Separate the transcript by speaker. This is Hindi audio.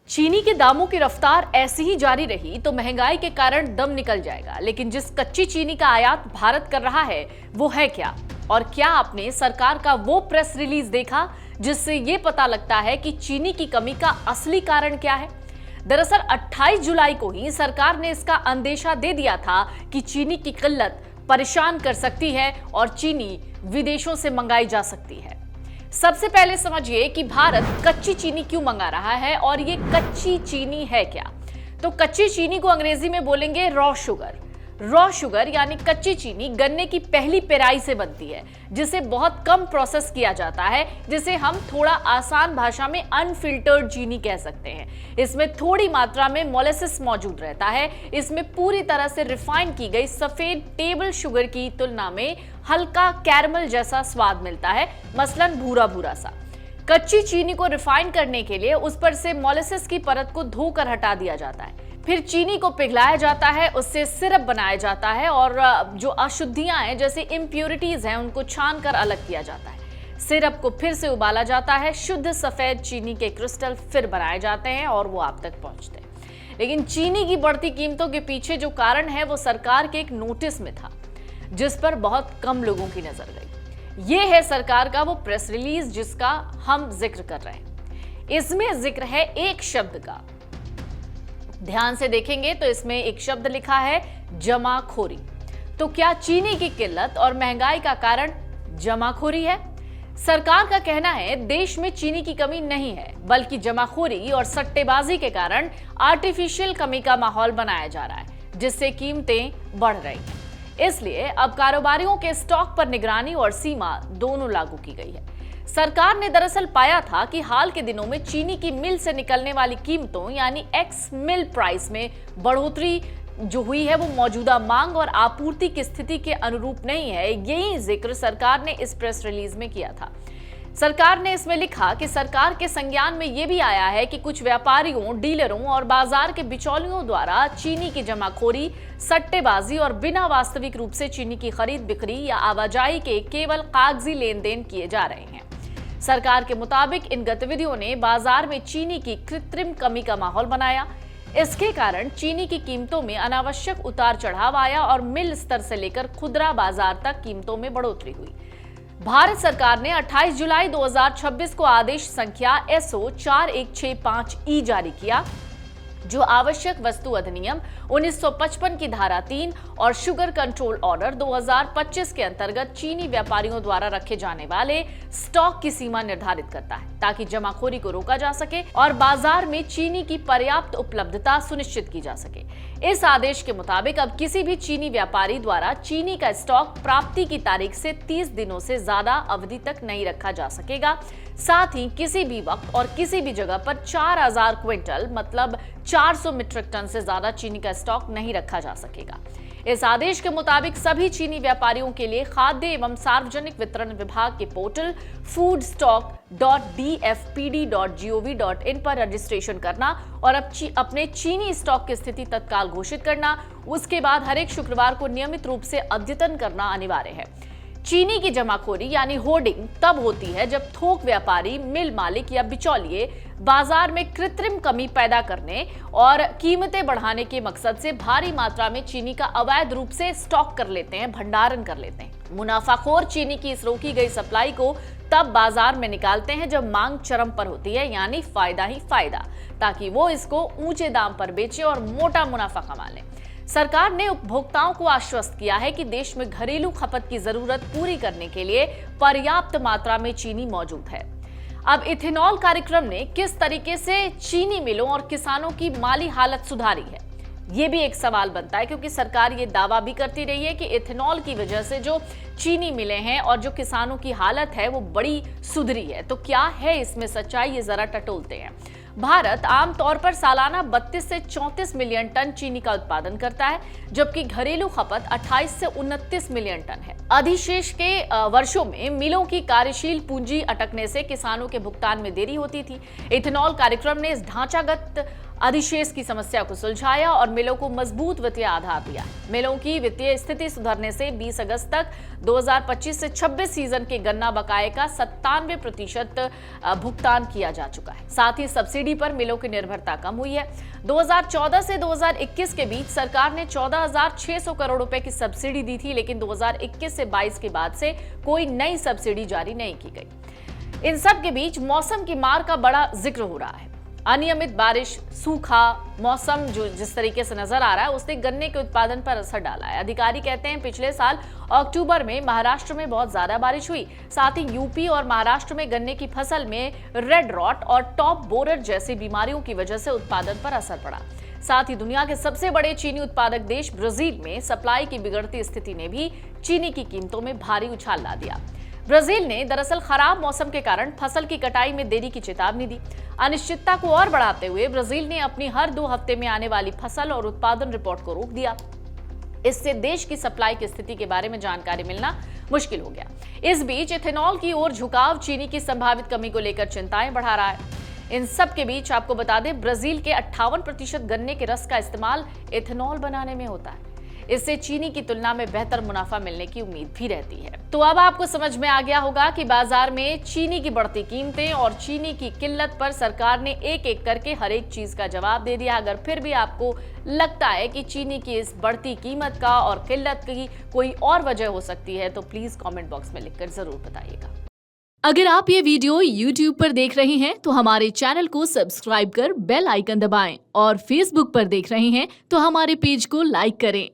Speaker 1: चीनी के दामों की रफ्तार ऐसी ही जारी रही तो महंगाई के कारण दम निकल जाएगा। लेकिन जिस कच्ची चीनी का आयात भारत कर रहा है वो है क्या? और क्या आपने सरकार का वो प्रेस रिलीज देखा जिससे ये पता लगता है कि चीनी की कमी का असली कारण क्या है? दरअसल 28 जुलाई को ही सरकार ने इसका अंदेशा दे दिया था कि चीनी की किल्लत परेशान कर सकती है और चीनी विदेशों से मंगाई जा सकती है। सबसे पहले समझिए कि भारत कच्ची चीनी क्यों मंगा रहा है और ये कच्ची चीनी है क्या। तो कच्ची चीनी को अंग्रेजी में बोलेंगे रॉ शुगर। रॉ शुगर यानी कच्ची चीनी गन्ने की पहली पेराई से बनती है, जिसे बहुत कम प्रोसेस किया जाता है, जिसे हम थोड़ा आसान भाषा में अनफिल्टर्ड चीनी कह सकते हैं। इसमें थोड़ी मात्रा में मोलेसिस मौजूद रहता है। इसमें पूरी तरह से रिफाइन की गई सफेद टेबल शुगर की तुलना में हल्का कैरमल जैसा स्वाद मिलता है, मसलन भूरा भूरा सा। कच्ची चीनी को रिफाइन करने के लिए उस पर से मोलेसिस की परत को धोकर हटा दिया जाता है। फिर चीनी को पिघलाया जाता है, उससे सिरप बनाया जाता है और जो अशुद्धियां हैं जैसे इम्प्योरिटीज हैं उनको छान कर अलग किया जाता है। सिरप को फिर से उबाला जाता है, शुद्ध सफेद चीनी के क्रिस्टल फिर बनाए जाते हैं और वो आप तक पहुंचते हैं। लेकिन चीनी की बढ़ती कीमतों के पीछे जो कारण है वो सरकार के एक नोटिस में था, जिस पर बहुत कम लोगों की नजर गई। ये है सरकार का वो प्रेस रिलीज जिसका हम जिक्र कर रहे हैं। इसमें जिक्र है एक शब्द का। ध्यान से देखेंगे तो इसमें एक शब्द लिखा है जमाखोरी। तो क्या चीनी की किल्लत और महंगाई का कारण जमाखोरी है? सरकार का कहना है देश में चीनी की कमी नहीं है, बल्कि जमाखोरी और सट्टेबाजी के कारण आर्टिफिशियल कमी का माहौल बनाया जा रहा है, जिससे कीमतें बढ़ रही हैं। इसलिए अब कारोबारियों के स्टॉक पर निगरानी और सीमा दोनों लागू की गई है। सरकार ने दरअसल पाया था कि हाल के दिनों में चीनी की मिल से निकलने वाली कीमतों यानी एक्स मिल प्राइस में बढ़ोतरी जो हुई है वो मौजूदा मांग और आपूर्ति की स्थिति के अनुरूप नहीं है। यही जिक्र सरकार ने इस प्रेस रिलीज में किया था। सरकार ने इसमें लिखा कि सरकार के संज्ञान में यह भी आया है कि कुछ व्यापारियों, डीलरों और बाजार के बिचौलियों द्वारा चीनी की जमाखोरी, सट्टेबाजी और बिना वास्तविक रूप से चीनी की खरीद बिक्री या आवाजाही के केवल कागजी लेन देन किए जा रहे हैं। सरकार के मुताबिक इन गतिविधियों ने बाजार में चीनी की कृत्रिम कमी का माहौल बनाया। इसके कारण चीनी की कीमतों में अनावश्यक उतार चढ़ाव आया और मिल स्तर से लेकर खुदरा बाजार तक कीमतों में बढ़ोतरी हुई। भारत सरकार ने 28 जुलाई 2026 को आदेश संख्या SO 4165E जारी किया, जो आवश्यक वस्तु अधिनियम 1955 की धारा 3 और शुगर कंट्रोल ऑर्डर 2025 के अंतर्गत चीनी व्यापारियों द्वारा रखे जाने वाले स्टॉक की सीमा निर्धारित करता है, ताकि जमाखोरी को रोका जा सके और बाजार में चीनी की पर्याप्त उपलब्धता सुनिश्चित की जा सके। इस आदेश के मुताबिक अब किसी भी चीनी व्यापारी द्वारा चीनी का स्टॉक प्राप्ति की तारीख से 30 दिनों से ज्यादा अवधि तक नहीं रखा जा सकेगा। साथ ही किसी भी वक्त और किसी भी जगह पर 4000 क्विंटल मतलब 400 मीट्रिक टन से ज्यादा चीनी का स्टॉक नहीं रखा जा सकेगा। इस आदेश के मुताबिक सभी चीनी व्यापारियों के लिए खाद्य एवं सार्वजनिक वितरण विभाग के पोर्टल foodstock.dfpd.gov.in पर रजिस्ट्रेशन करना और अपने चीनी स्टॉक की स्थिति तत्काल घोषित करना। उसके बाद हर एक शुक्रवार को नियमित रूप से अद्यतन करना अनिवार्य है। चीनी की जमाखोरी यानी होर्डिंग तब होती है जब थोक व्यापारी, मिल मालिक या बिचौलिए बाजार में कृत्रिम कमी पैदा करने और कीमतें बढ़ाने के मकसद से भारी मात्रा में चीनी का अवैध रूप से स्टॉक कर लेते हैं, भंडारण कर लेते हैं। मुनाफाखोर चीनी की इस रोकी गई सप्लाई को तब बाजार में निकालते हैं जब मांग चरम पर होती है, यानी फायदा ही फायदा, ताकि वो इसको ऊंचे दाम पर बेचे और मोटा मुनाफा कमा लें। सरकार ने उपभोक्ताओं को आश्वस्त किया है कि देश में घरेलू खपत की जरूरत पूरी करने के लिए पर्याप्त मात्रा में चीनी मौजूद है। अब इथेनॉल कार्यक्रम ने किस तरीके से चीनी मिलों और किसानों की माली हालत सुधारी है, ये भी एक सवाल बनता है, क्योंकि सरकार ये दावा भी करती रही है कि इथेनॉल की वजह से जो चीनी मिले हैं और जो किसानों की हालत है वो बड़ी सुधरी है। तो क्या है इसमें सच्चाई, ये जरा टटोलते हैं। भारत आमतौर पर सालाना 32 से 34 मिलियन टन चीनी का उत्पादन करता है, जबकि घरेलू खपत 28 से 29 मिलियन टन है। अधिशेष के वर्षों में मिलों की कार्यशील पूंजी अटकने से किसानों के भुगतान में देरी होती थी। इथेनॉल कार्यक्रम ने इस ढांचागत अधिशेष की समस्या को सुलझाया और मिलों को मजबूत वित्तीय आधार दिया। मिलों की वित्तीय स्थिति सुधरने से 20 अगस्त तक 2025 से 26 सीजन के गन्ना बकाये का 97% भुगतान किया जा चुका है। साथ ही सब्सिडी पर मिलों की निर्भरता कम हुई है। 2014 से 2021 के बीच सरकार ने 14,600 करोड़ रुपए की सब्सिडी दी थी, लेकिन 2021 से 22 के बाद से कोई नई सब्सिडी जारी नहीं की गई। इन सब के बीच मौसम की मार का बड़ा जिक्र हो रहा है। अनियमित बारिश, सूखा मौसम जो जिस तरीके से नजर आ रहा है उसने गन्ने के उत्पादन पर असर डाला है। अधिकारी कहते हैं पिछले साल अक्टूबर में महाराष्ट्र में बहुत ज्यादा बारिश हुई। साथ ही यूपी और महाराष्ट्र में गन्ने की फसल में रेड रॉट और टॉप बोरर जैसी बीमारियों की वजह से उत्पादन पर असर पड़ा। साथ ही दुनिया के सबसे बड़े चीनी उत्पादक देश ब्राजील में सप्लाई की बिगड़ती स्थिति ने भी चीनी की कीमतों में भारी उछाल ला दिया। ब्राजील ने दरअसल खराब मौसम के कारण फसल की कटाई में देरी की चेतावनी दी। अनिश्चितता को और बढ़ाते हुए ब्राजील ने अपनी हर 2 हफ्ते में आने वाली फसल और उत्पादन रिपोर्ट को रोक दिया। इससे देश की सप्लाई की स्थिति के बारे में जानकारी मिलना मुश्किल हो गया। इस बीच इथेनॉल की ओर झुकाव चीनी की संभावित कमी को लेकर चिंताएं बढ़ा रहा है। इन सब के बीच आपको बता दें, ब्राजील के 58% गन्ने के रस का इस्तेमाल इथेनॉल बनाने में होता है। इससे चीनी की तुलना में बेहतर मुनाफा मिलने की उम्मीद भी रहती है। तो अब आपको समझ में आ गया होगा कि बाजार में चीनी की बढ़ती कीमतें और चीनी की किल्लत पर सरकार ने एक एक करके हर एक चीज का जवाब दे दिया। अगर फिर भी आपको लगता है कि चीनी की इस बढ़ती कीमत का और किल्लत की कोई और वजह हो सकती है तो प्लीज कमेंट बॉक्स में लिखकर जरूर बताइएगा।
Speaker 2: अगर आप ये वीडियो YouTube पर देख रहे हैं तो हमारे चैनल को सब्सक्राइब कर बेल आइकन दबाएं और Facebook पर देख रहे हैं तो हमारे पेज को लाइक करें।